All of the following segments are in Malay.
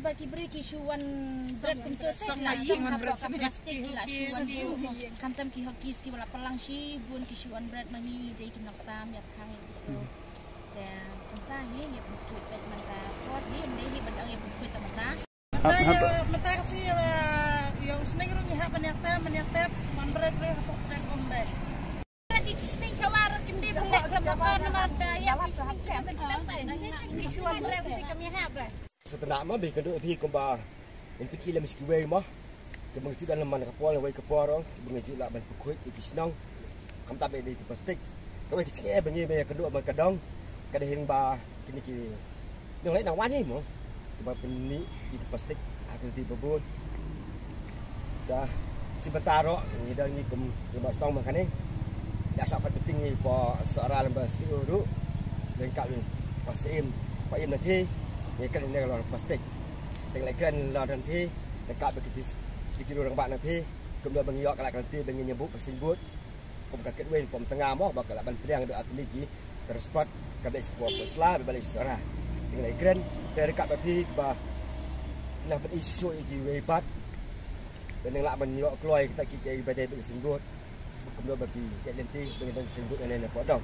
bagi beri kisuan berat untuk selasang habak plastik lah kisuan kantam ki hokis ki wala pelang si bun kisuan berat mani jadi kinok tam ya thang itu dan entah ni ya buku pet mata pot ni mendai bandang ya buku mata mata kasi yang seneng ru nyiha maniak man berat habak berat ombe di sini cawar kinde belak tempat nama ya kisuan berat kami habak setelah mah bih kedua bih kumba impit ilam skiway mah kemang tu dalam mana kapal wai kapal orang mengajuk lah ban pukul ikisnang kam tabe di plastik kau kecik bengi be kedua ban kadang kada hing ba kini kini nang lain nawan ni mo sebab ni di plastik akan di bebun dah sebentar ni dah ni kum lepas tong makan ni dah sangat penting ni pa seara lembas tu ru lengkap ni pasim pa im nanti ni kan ni kalau plastik tengok kan lah nanti dekat begitu sedikit orang bak nanti kemudian bengiok kalau nanti bengi nyebut pasimbut pom kaket wen pom tengah mah bakal ban piliang ada atlegi terspot kabel sebuah pesla balik seorang tengok kan dekat babi bah nak berisu iki webat dan nak bengiok keluar kita kiki badai pasimbut kemudian bagi kat nanti bengi pasimbut dan podong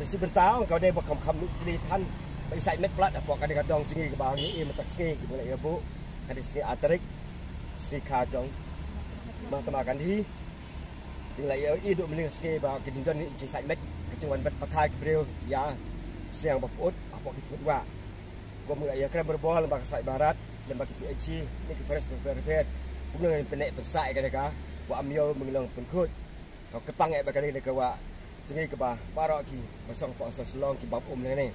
sebentar kau dia bakam kam celitanไปใส่เม็ดปลาแต่พอกันกระดองจริงกับบางนี้มันตักสกีกับอะไรอย่างบุกันที่สกีอัตริกสีขาวจงมาทำกันที่ถึงอะไรอีดูมันเรื่องสกีบางกินจนนี่จะใส่เม็ดกระจังหวัดประทายกับเรียวยาเสียงแบบอุดพอคิดว่าก็มืออะไรกันบริบอลบางใส่บารัดแล้วบางกินไอชีนี่คือเฟรชเป็นประเภทพวกนึงเป็นเนเป็นใส่กันเลยกันว่าอัมโยมึงลองเป็นคุดเขากระปังไอ้แบบกันนี่เลยก็ว่าจริงกับปารอกีมาส่องปอสลองกีบับเลยนี่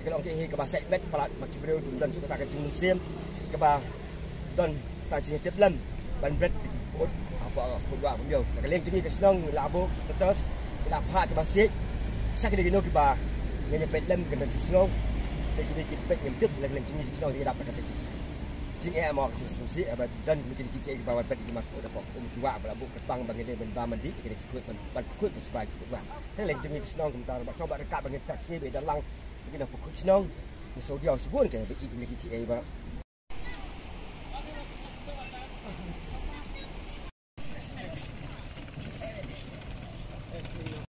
kalau kita ke bahasa bet pelat maki beliau tu dan juga tak kecil musim ke bah dan tak jenis teblam ban bet pot apa buat beliau kalau yang jenis kesenang labuk status lapar ke masjid sak dia gino ke bah yang bet lem kena cisnong dia kita bet yang tip lagi jenis kesenang dia dapat kecil jenis amak susi dan mungkin kita ke bawah bet di mak dapat kiwa labuk ketang bagi dia ben ba mandi kita ikut ban kut sebagai buat kalau yang jenis kesenang kita dapat coba dekat bagi taksi be dalang kita nak pukul senang, musuh dia sebut kan, ikut lagi kita